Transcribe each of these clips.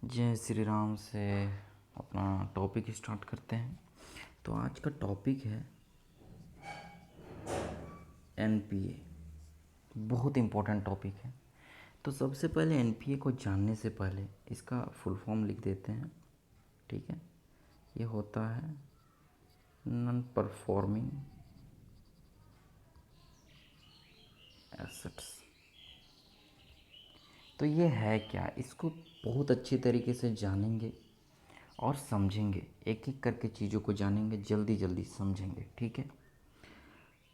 जय श्री राम से अपना टॉपिक स्टार्ट करते हैं। तो आज का टॉपिक है एनपीए। बहुत इम्पोर्टेंट टॉपिक है। तो सबसे पहले एनपीए को जानने से पहले इसका फुल फॉर्म लिख देते हैं। ठीक है, ये होता है नॉन परफॉर्मिंग एसेट्स। तो ये है क्या, इसको बहुत अच्छी तरीके से जानेंगे और समझेंगे, एक एक करके चीज़ों को जानेंगे, जल्दी जल्दी समझेंगे। ठीक है,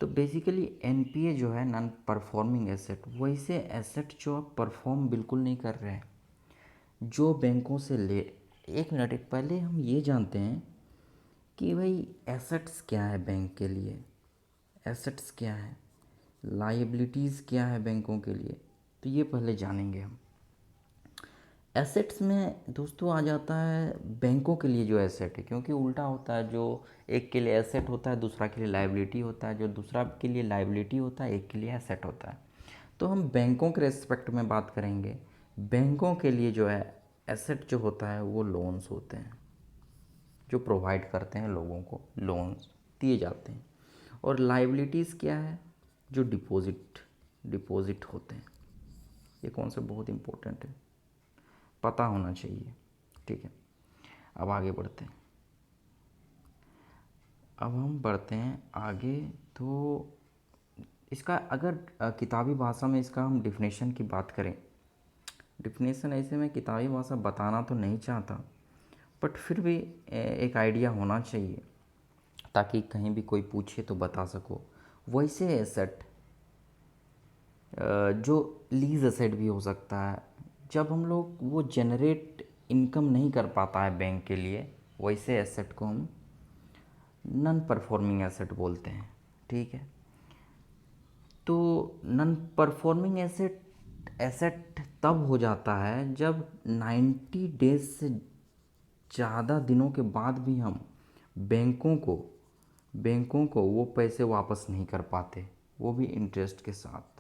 तो बेसिकली एनपीए जो है नॉन परफॉर्मिंग एसेट, वैसे एसेट जो आप परफॉर्म बिल्कुल नहीं कर रहे हैं, जो बैंकों से ले। एक मिनट, एक पहले हम ये जानते हैं कि भाई एसेट्स क्या है बैंक के लिए, एसेट्स क्या है, लाइबिलिटीज़ क्या है बैंकों के लिए। तो ये पहले जानेंगे हम। एसेट्स में दोस्तों आ जाता है बैंकों के लिए जो एसेट है, क्योंकि उल्टा होता है, जो एक के लिए एसेट होता है दूसरा के लिए लाइबिलिटी होता है, जो दूसरा के लिए लाइबिलिटी होता है एक के लिए एसेट होता है। तो हम बैंकों के रेस्पेक्ट में बात करेंगे। बैंकों के लिए जो है एसेट जो होता है वो लोन्स होते हैं, जो प्रोवाइड करते हैं लोगों को, लोन्स दिए जाते हैं। और लाइबिलिटीज़ क्या है, जो डिपॉजिट डिपॉजिट होते हैं। ये कॉन्सेप्ट बहुत इंपॉर्टेंट है, पता होना चाहिए। ठीक है, अब आगे बढ़ते हैं। अब हम बढ़ते हैं आगे। तो इसका अगर किताबी भाषा में इसका हम डिफिनेशन की बात करें, डिफिनेशन ऐसे में किताबी भाषा बताना तो नहीं चाहता, बट फिर भी एक आइडिया होना चाहिए ताकि कहीं भी कोई पूछे तो बता सको। वैसे एसेट जो लीज एसेट भी हो सकता है, जब हम लोग वो जनरेट इनकम नहीं कर पाता है बैंक के लिए, वैसे एसेट को हम नॉन परफॉर्मिंग एसेट बोलते हैं। ठीक है, तो नॉन परफॉर्मिंग एसेट एसेट तब हो जाता है जब 90 डेज से ज़्यादा दिनों के बाद भी हम बैंकों को बैंकों को वो पैसे वापस नहीं कर पाते, वो भी इंटरेस्ट के साथ।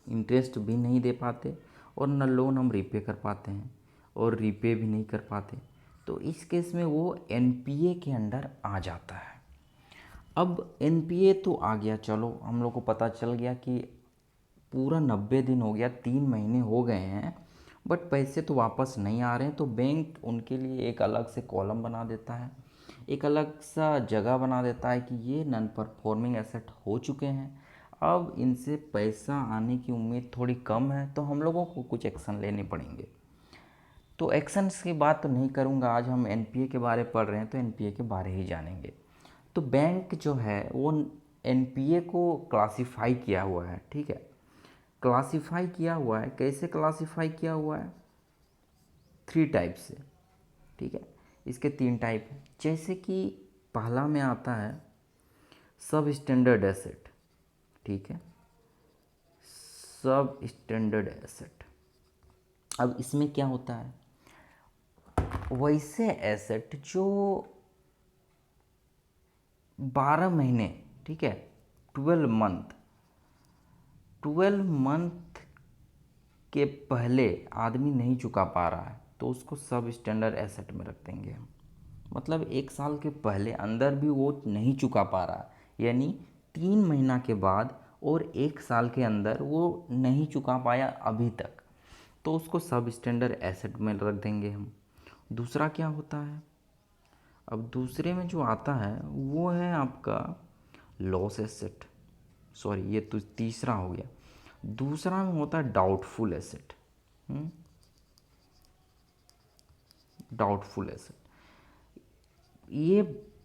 इंटरेस्ट भी नहीं दे पाते और न लोन हम रीपे कर पाते हैं और रीपे भी नहीं कर पाते। तो इस केस में वो एनपीए के अंडर आ जाता है। अब एनपीए तो आ गया, चलो हम लोग को पता चल गया कि पूरा 90 दिन हो गया, 3 महीने हो गए हैं, बट पैसे तो वापस नहीं आ रहे हैं। तो बैंक उनके लिए एक अलग से कॉलम बना देता है, एक अलग सा जगह बना देता है कि ये नॉन परफॉर्मिंग एसेट हो चुके हैं, अब इनसे पैसा आने की उम्मीद थोड़ी कम है, तो हम लोगों को कुछ एक्शन लेने पड़ेंगे। तो एक्शंस की बात तो नहीं करूँगा, आज हम एनपीए के बारे में पढ़ रहे हैं तो एनपीए के बारे ही जानेंगे। तो बैंक जो है वो एनपीए को क्लासिफाई किया हुआ है। ठीक है, क्लासिफाई किया हुआ है, कैसे क्लासिफाई किया हुआ है, 3 टाइप से। ठीक है, इसके 3 टाइप हैं। जैसे कि पहला में आता है सब स्टैंडर्ड एसेट। ठीक है, सब स्टैंडर्ड एसेट। अब इसमें क्या होता है, वैसे एसेट जो 12 महीने, ठीक है, 12 मंथ 12 मंथ के पहले आदमी नहीं चुका पा रहा है तो उसको सब स्टैंडर्ड एसेट में रख देंगे हम। मतलब 1 साल के पहले अंदर भी वो नहीं चुका पा रहा, यानी 3 महीना के बाद और 1 साल के अंदर वो नहीं चुका पाया अभी तक, तो उसको सब स्टैंडर्ड एसेट में रख देंगे हम। दूसरा क्या होता है, अब दूसरे में जो आता है वो है आपका लॉस एसेट। सॉरी, ये तो तीसरा हो गया। दूसरा में होता है डाउटफुल एसेट। डाउटफुल एसेट, ये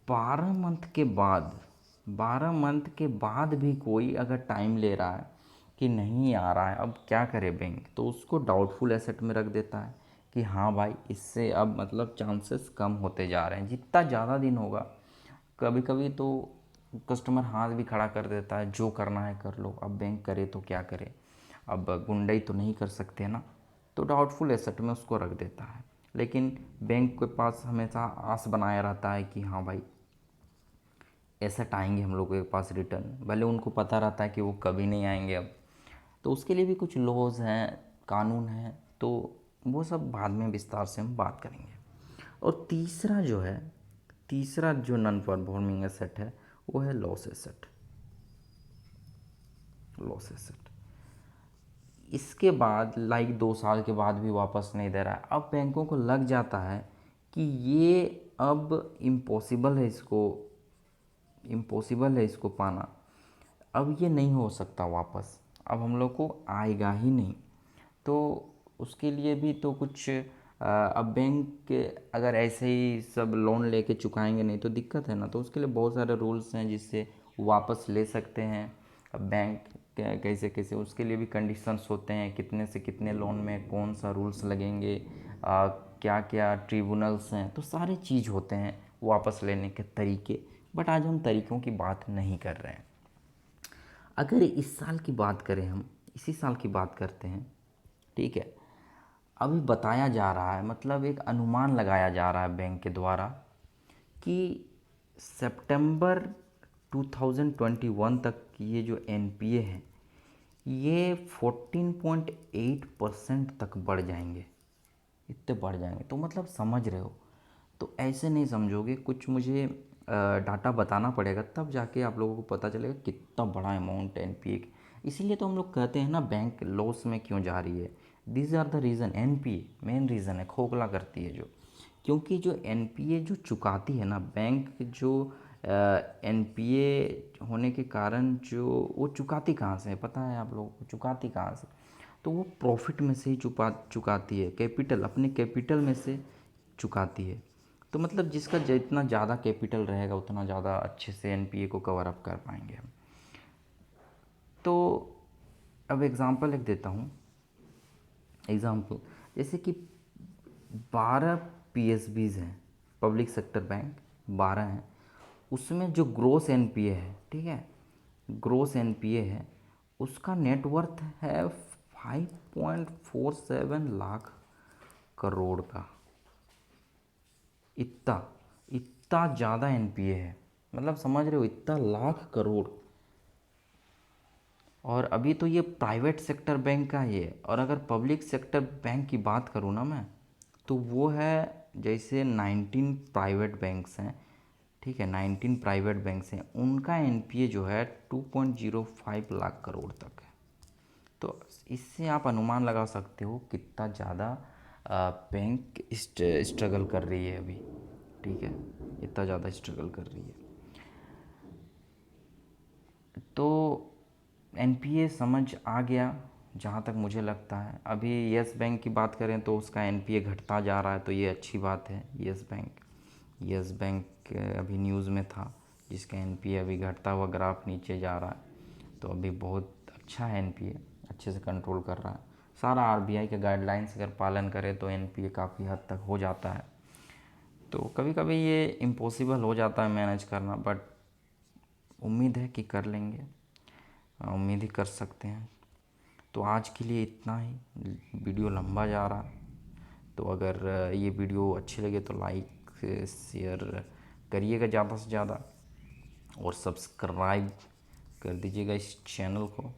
12 मंथ के बाद भी कोई अगर टाइम ले रहा है कि नहीं आ रहा है, अब क्या करे बैंक, तो उसको डाउटफुल एसेट में रख देता है कि हाँ भाई, इससे अब मतलब चांसेस कम होते जा रहे हैं। जितना ज़्यादा दिन होगा, कभी कभी तो कस्टमर हाथ भी खड़ा कर देता है, जो करना है कर लो, अब बैंक करे तो क्या करे, अब गुंडई तो नहीं कर सकते ना, तो डाउटफुल एसेट में उसको रख देता है। लेकिन बैंक के पास हमेशा आस बनाया रहता है कि हाँ भाई, एसेट आएंगे हम लोगों के पास रिटर्न, भले उनको पता रहता है कि वो कभी नहीं आएंगे अब। तो उसके लिए भी कुछ लॉज हैं, कानून हैं। तो वो सब बाद में विस्तार से हम बात करेंगे। और तीसरा जो नॉन परफॉर्मिंग एसेट है वो है लॉस एसेट। इसके बाद लाइक 2 साल के बाद भी वापस नहीं दे रहा है। अब बैंकों को लग जाता है कि ये अब इम्पॉसिबल है इसको पाना, अब ये नहीं हो सकता वापस, अब हम लोग को आएगा ही नहीं। तो उसके लिए भी तो कुछ अब बैंक के अगर ऐसे ही सब लोन लेके चुकाएंगे नहीं तो दिक्कत है ना। तो उसके लिए बहुत सारे रूल्स हैं जिससे वापस ले सकते हैं। अब बैंक कैसे कैसे उसके लिए भी कंडीशंस होते हैं, कितने से कितने लोन में कौन सा रूल्स लगेंगे, क्या क्या ट्रिब्यूनल्स हैं, तो सारे चीज़ होते हैं वापस लेने के तरीके। बट आज हम तरीक़ों की बात नहीं कर रहे हैं। अगर इस साल की बात करें, हम इसी साल की बात करते हैं, ठीक है। अभी बताया जा रहा है, मतलब एक अनुमान लगाया जा रहा है बैंक के द्वारा कि सितंबर 2021 तक ये जो एनपीए है ये 14.8% तक बढ़ जाएंगे, इतने बढ़ जाएंगे। तो मतलब समझ रहे हो, तो ऐसे नहीं समझोगे, कुछ मुझे डाटा बताना पड़ेगा तब जाके आप लोगों को पता चलेगा कितना बड़ा अमाउंट है एनपीए। इसीलिए तो हम लोग कहते हैं ना बैंक लॉस में क्यों जा रही है। These are the reason. NPA main reason है, खोखला करती है जो, क्योंकि जो एनपीए जो चुकाती है ना बैंक, जो एनपीए होने के कारण जो वो चुकाती कहाँ से है पता है आप लोगों को, चुकाती कहाँ से? तो वो प्रॉफिट में से ही चुकाती है, कैपिटल, अपने कैपिटल में से चुकाती है। तो मतलब जिसका जितना ज़्यादा कैपिटल रहेगा उतना ज़्यादा अच्छे से एनपीए को कवर अप कर पाएंगे हम। तो अब एग्ज़ाम्पल एक देता हूँ। एग्ज़ाम्पल जैसे कि 12 पीएसबीज हैं, पब्लिक सेक्टर बैंक 12 हैं, उसमें जो ग्रोस एनपीए है, ठीक है, ग्रोस एनपीए है, उसका नेटवर्थ है 5.47 लाख करोड़ का। इतना इतना ज़्यादा एनपीए है, मतलब समझ रहे हो, इतना लाख करोड़। और अभी तो ये प्राइवेट सेक्टर बैंक का ही है। और अगर पब्लिक सेक्टर बैंक की बात करूँ ना मैं, तो वो है जैसे 19 प्राइवेट बैंक्स हैं, ठीक है, 19 प्राइवेट बैंक्स हैं, उनका एनपीए जो है 2.05 लाख करोड़ तक है। तो इससे आप अनुमान लगा सकते हो कितना ज़्यादा बैंक स्ट्रगल कर रही है अभी, ठीक है, इतना ज़्यादा स्ट्रगल कर रही है। तो एनपीए समझ आ गया जहाँ तक मुझे लगता है। अभी यस बैंक की बात करें तो उसका एनपीए घटता जा रहा है, तो ये अच्छी बात है। यस बैंक अभी न्यूज़ में था, जिसका एनपीए अभी घटता हुआ ग्राफ नीचे जा रहा है। तो अभी बहुत अच्छा है, एनपीए अच्छे से कंट्रोल कर रहा है। सारा आरबीआई के गाइडलाइंस अगर पालन करे तो एनपीए काफ़ी हद तक हो जाता है। तो कभी कभी ये इम्पॉसिबल हो जाता है मैनेज करना, बट उम्मीद है कि कर लेंगे, उम्मीद ही कर सकते हैं। तो आज के लिए इतना ही, वीडियो लंबा जा रहा। तो अगर ये वीडियो अच्छी लगे तो लाइक शेयर करिएगा ज़्यादा से ज़्यादा, और सब्सक्राइब कर दीजिएगा इस चैनल को,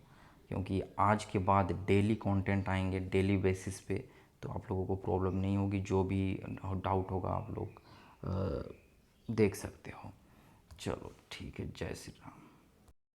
क्योंकि आज के बाद डेली कंटेंट आएंगे, डेली बेसिस पे। तो आप लोगों को प्रॉब्लम नहीं होगी, जो भी डाउट होगा आप लोग देख सकते हो। चलो ठीक है, जय श्री राम।